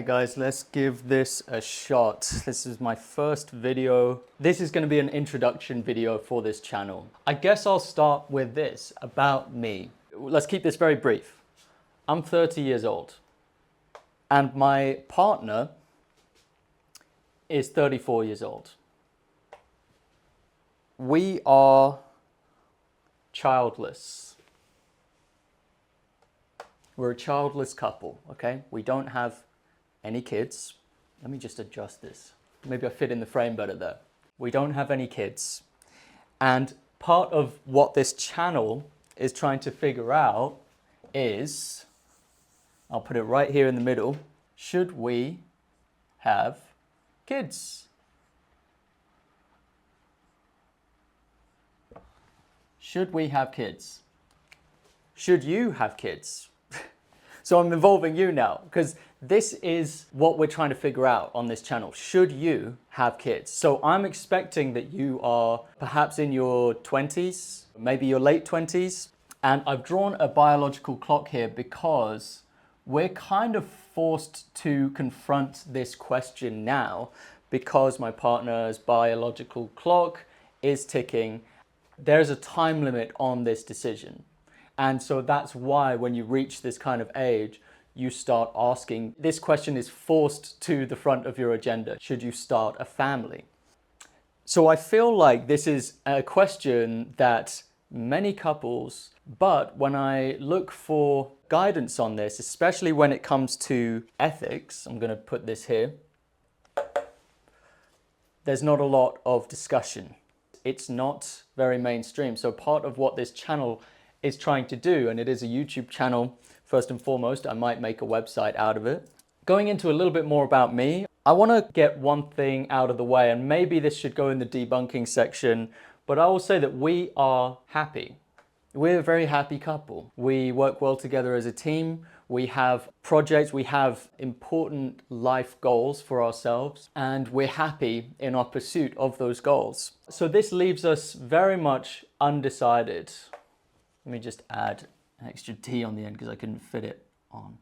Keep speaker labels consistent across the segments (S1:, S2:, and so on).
S1: Alright guys, let's give this a shot. This is my first video. This is going to be an introduction video for this channel. I guess I'll start with this about me. Let's keep this very brief. I'm 30 years old and my partner is 34 years old. We are childless. We're a childless couple, okay? We don't have any kids. Let me just adjust this. Maybe I fit in the frame better there. We don't have any kids. And part of what this channel is trying to figure out is, I'll put it right here in the middle, should we have kids? Should we have kids? Should you have kids? So I'm involving you now because this is what we're trying to figure out on this channel. Should you have kids? So I'm expecting that you are perhaps in your 20s, maybe your late 20s. And I've drawn a biological clock here because we're kind of forced to confront this question now because my partner's biological clock is ticking. There's a time limit on this decision. And so that's why when you reach this kind of age, you start asking, this question is forced to the front of your agenda. Should you start a family? So I feel like this is a question that many couples, but when I look for guidance on this, especially when it comes to ethics, I'm going to put this here, there's not a lot of discussion. It's not very mainstream. So part of what this channel is trying to do, and it is a YouTube channel first and foremost, I might make a website out of it. Going into a little bit more about me, I want to get one thing out of the way, and maybe this should go in the debunking section, but I will say that we are happy. We're a very happy couple. We work well together as a team. We have projects, we have important life goals for ourselves, and we're happy in our pursuit of those goals. So this leaves us very much undecided. Let me just add an extra T on the end because I couldn't fit it on.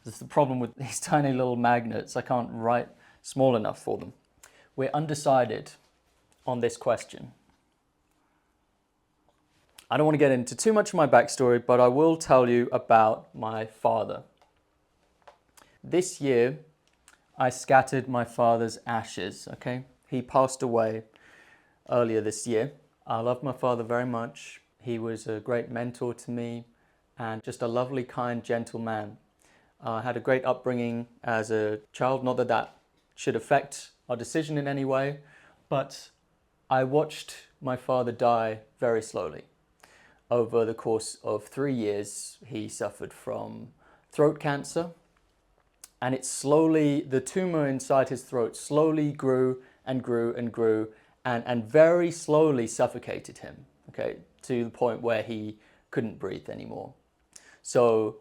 S1: That's the problem with these tiny little magnets. I can't write small enough for them. We're undecided on this question. I don't want to get into too much of my backstory, but I will tell you about my father. This year, I scattered my father's ashes, okay? He passed away earlier this year. I love my father very much. He was a great mentor to me and just a lovely, kind, gentle man. I had a great upbringing as a child, not that that should affect our decision in any way, but I watched my father die very slowly. Over the course of 3 years, he suffered from throat cancer, and it slowly, the tumor inside his throat slowly grew and grew and grew and very slowly suffocated him, okay, to the point where he couldn't breathe anymore. So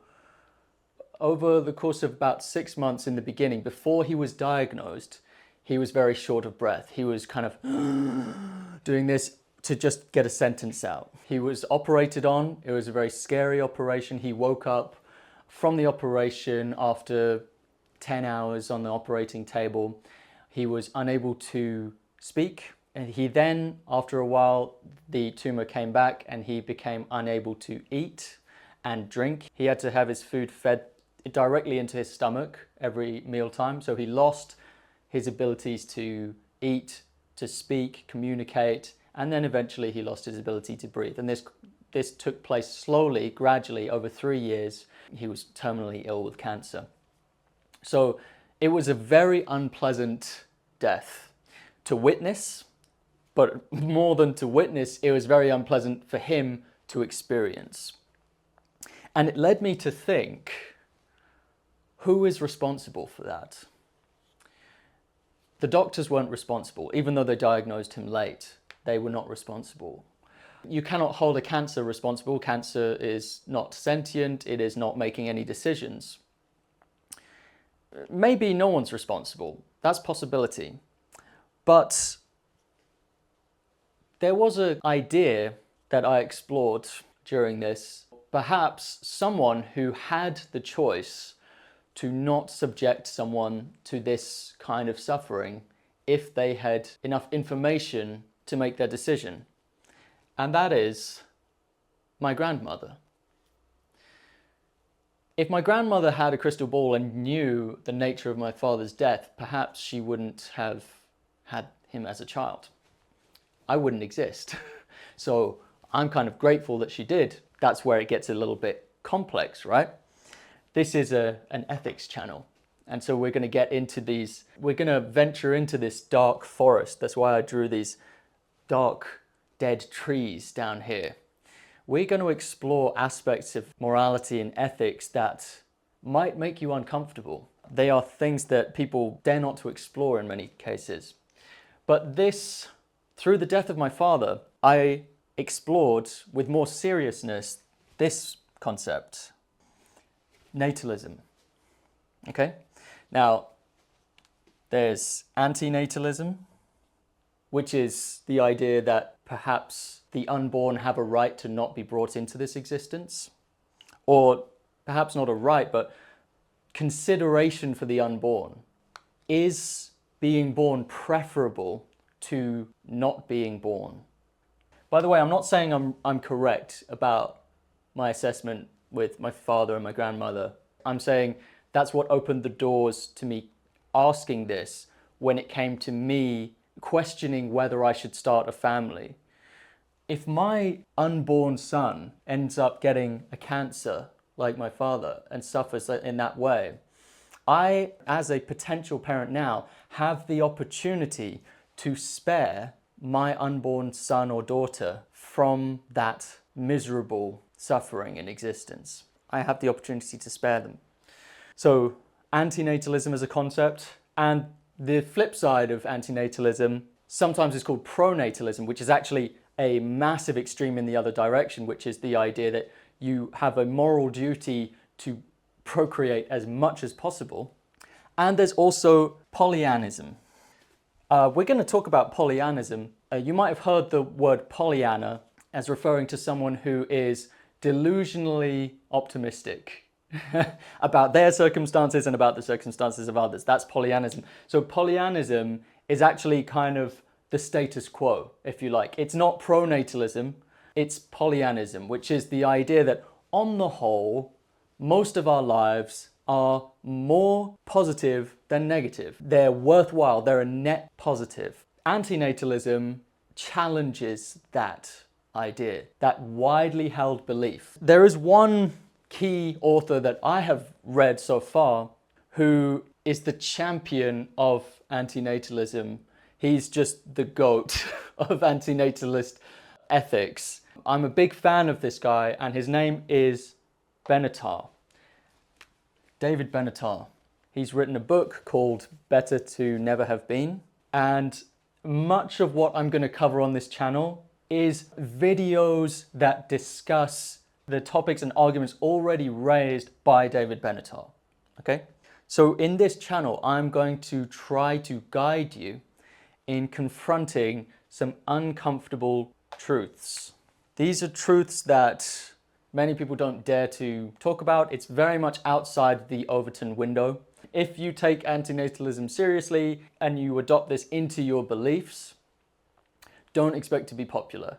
S1: over the course of about 6 months in the beginning, before he was diagnosed, he was very short of breath. He was kind of doing this to just get a sentence out. He was operated on. It was a very scary operation. He woke up from the operation after 10 hours on the operating table. He was unable to speak. And he then, after a while, the tumor came back and he became unable to eat and drink. He had to have his food fed directly into his stomach every mealtime. So he lost his abilities to eat, to speak, communicate, and then eventually he lost his ability to breathe. And this took place slowly, gradually, over 3 years. He was terminally ill with cancer. So it was a very unpleasant death to witness. But more than to witness, it was very unpleasant for him to experience. And it led me to think, who is responsible for that? The doctors weren't responsible, even though they diagnosed him late. They were not responsible. You cannot hold a cancer responsible. Cancer is not sentient. It is not making any decisions. Maybe no one's responsible. That's a possibility. But there was an idea that I explored during this. Perhaps someone who had the choice to not subject someone to this kind of suffering if they had enough information to make their decision. And that is my grandmother. If my grandmother had a crystal ball and knew the nature of my father's death, perhaps she wouldn't have had him as a child. I wouldn't exist. So I'm kind of grateful that she did. That's where it gets a little bit complex, right? This is an ethics channel. And so we're going to get into these, we're going to venture into this dark forest. That's why I drew these dark, dead trees down here. We're going to explore aspects of morality and ethics that might make you uncomfortable. They are things that people dare not to explore in many cases. But this, through the death of my father, I explored with more seriousness this concept, natalism. Okay? Now, there's antinatalism, which is the idea that perhaps the unborn have a right to not be brought into this existence, or perhaps not a right, but consideration for the unborn. Is being born preferable to not being born? By the way, I'm not saying I'm correct about my assessment with my father and my grandmother. I'm saying that's what opened the doors to me asking this when it came to me questioning whether I should start a family. If my unborn son ends up getting a cancer like my father and suffers in that way, I, as a potential parent now, have the opportunity to spare my unborn son or daughter from that miserable suffering in existence. I have the opportunity to spare them. So antinatalism as a concept, and the flip side of antinatalism sometimes is called pronatalism, which is actually a massive extreme in the other direction, which is the idea that you have a moral duty to procreate as much as possible. And there's also Pollyannism. We're going to talk about Pollyannism. You might have heard the word Pollyanna as referring to someone who is delusionally optimistic about their circumstances and about the circumstances of others. That's Pollyannism. So Pollyannism is actually kind of the status quo, if you like. It's not pronatalism, it's Pollyannism, which is the idea that on the whole, most of our lives are more positive than negative. They're worthwhile, they're a net positive. Antinatalism challenges that idea, that widely held belief. There is one key author that I have read so far who is the champion of antinatalism. He's just the GOAT of antinatalist ethics. I'm a big fan of this guy, and his name is Benatar. David Benatar. He's written a book called Better to Never Have Been, and much of what I'm going to cover on this channel is videos that discuss the topics and arguments already raised by David Benatar. Okay? So in this channel, I'm going to try to guide you in confronting some uncomfortable truths. These are truths that many people don't dare to talk about. It's very much outside the Overton window. If you take antinatalism seriously and you adopt this into your beliefs, don't expect to be popular.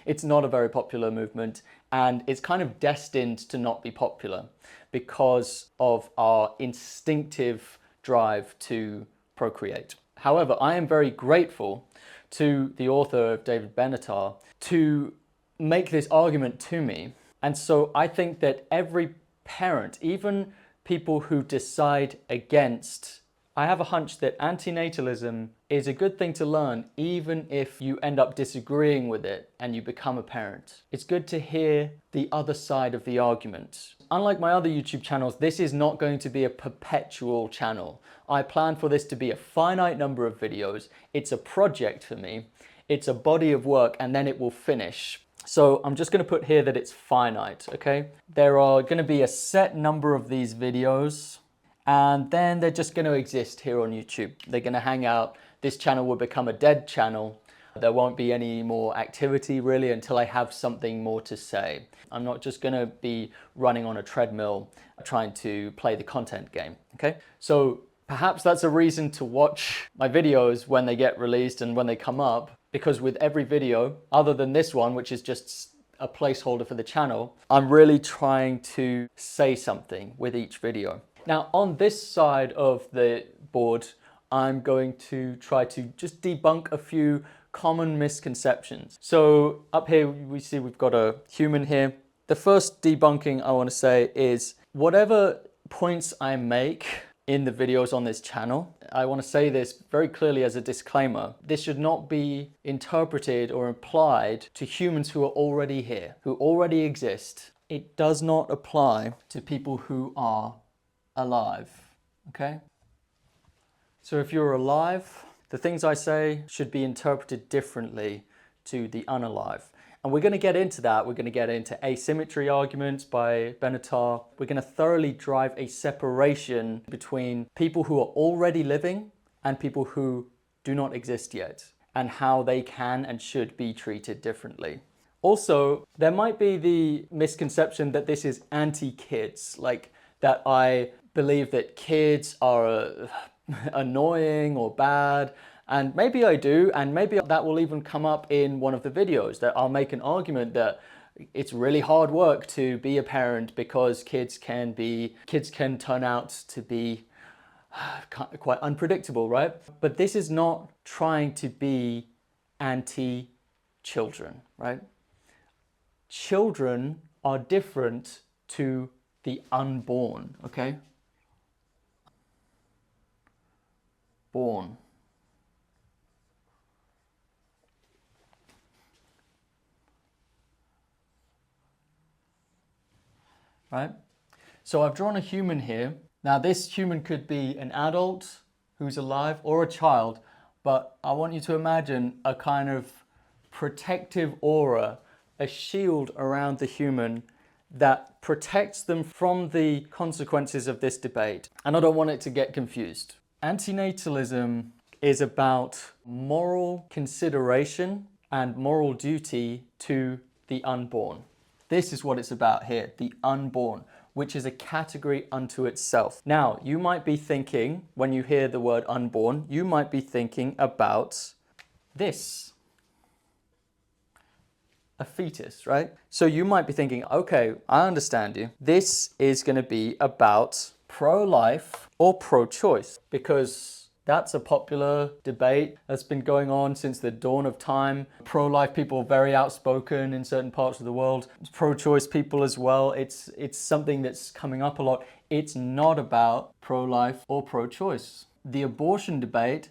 S1: It's not a very popular movement, and it's kind of destined to not be popular because of our instinctive drive to procreate. However, I am very grateful to the author of David Benatar to make this argument to me. And so I think that every parent, even people who decide against, I have a hunch that antinatalism is a good thing to learn even if you end up disagreeing with it and you become a parent. It's good to hear the other side of the argument. Unlike my other YouTube channels, this is not going to be a perpetual channel. I plan for this to be a finite number of videos. It's a project for me. It's a body of work, and then it will finish. So I'm just going to put here that it's finite, okay? There are going to be a set number of these videos, and then they're just going to exist here on YouTube. They're going to hang out. This channel will become a dead channel There won't be any more activity really until I have something more to say. I'm not just going to be running on a treadmill trying to play the content game, okay? So perhaps that's a reason to watch my videos when they get released and when they come up, because with every video, other than this one, which is just a placeholder for the channel, I'm really trying to say something with each video. Now, on this side of the board, I'm going to try to just debunk a few common misconceptions. So up here, we see we've got a human here. The first debunking I want to say is whatever points I make in the videos on this channel, I want to say this very clearly as a disclaimer. This should not be interpreted or applied to humans who are already here, who already exist. It does not apply to people who are alive, okay? So if you're alive, the things I say should be interpreted differently to the unalive. And we're going to get into that. We're going to get into asymmetry arguments by Benatar. We're going to thoroughly drive a separation between people who are already living and people who do not exist yet, and how they can and should be treated differently. Also, there might be the misconception that this is anti-kids, like that I believe that kids are annoying or bad. And maybe I do, and maybe that will even come up in one of the videos, that I'll make an argument that it's really hard work to be a parent because kids can turn out to be quite unpredictable, right? But this is not trying to be anti-children, right? Children are different to the unborn, okay? Born. Right? So I've drawn a human here. Now this human could be an adult who's alive or a child, but I want you to imagine a kind of protective aura, a shield around the human that protects them from the consequences of this debate. And I don't want it to get confused. Antinatalism is about moral consideration and moral duty to the unborn. This is what it's about here, the unborn, which is a category unto itself. Now, you might be thinking, when you hear the word unborn, you might be thinking about this, a fetus, right? So you might be thinking, okay, I understand you. This is going to be about pro-life or pro-choice, because that's a popular debate that's been going on since the dawn of time. Pro-life people are very outspoken in certain parts of the world. Pro-choice people as well. It's something that's coming up a lot. It's not about pro-life or pro-choice. The abortion debate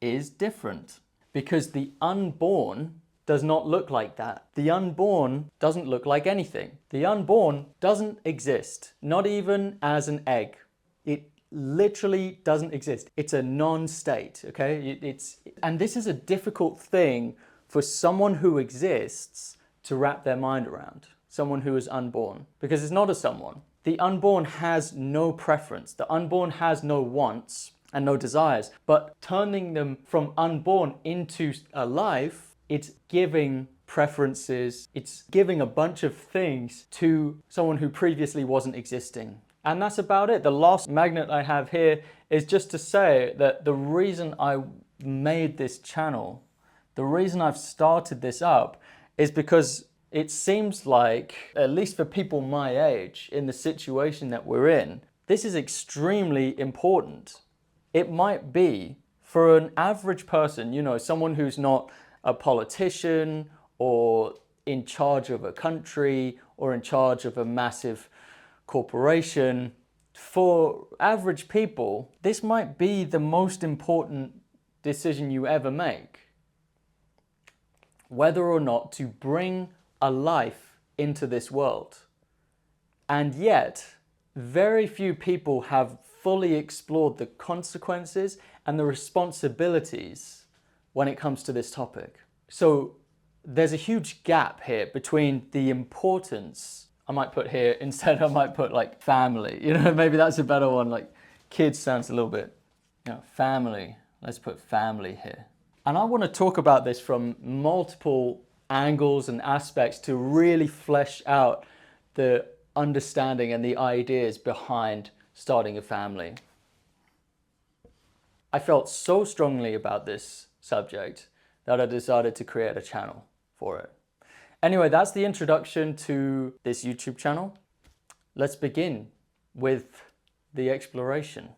S1: is different because the unborn does not look like that. The unborn doesn't look like anything. The unborn doesn't exist, not even as an egg. It literally doesn't exist. It's a non-state, okay? And this is a difficult thing for someone who exists to wrap their mind around, someone who is unborn, because it's not a someone. The unborn has no preference. The unborn has no wants and no desires, but turning them from unborn into alive, it's giving preferences, it's giving a bunch of things to someone who previously wasn't existing. And that's about it. The last magnet I have here is just to say that the reason I made this channel, the reason I've started this up, is because it seems like, at least for people my age, in the situation that we're in, this is extremely important. It might be for an average person, you know, someone who's not a politician or in charge of a country or in charge of a massive corporation. For average people, this might be the most important decision you ever make. Whether or not to bring a life into this world. And yet, very few people have fully explored the consequences and the responsibilities when it comes to this topic. So there's a huge gap here between the importance, I might put here, instead I might put like family, you know, maybe that's a better one, like kids sounds a little bit, you know, family, let's put family here. And I want to talk about this from multiple angles and aspects to really flesh out the understanding and the ideas behind starting a family. I felt so strongly about this subject that I decided to create a channel for it. Anyway, that's the introduction to this YouTube channel. Let's begin with the exploration.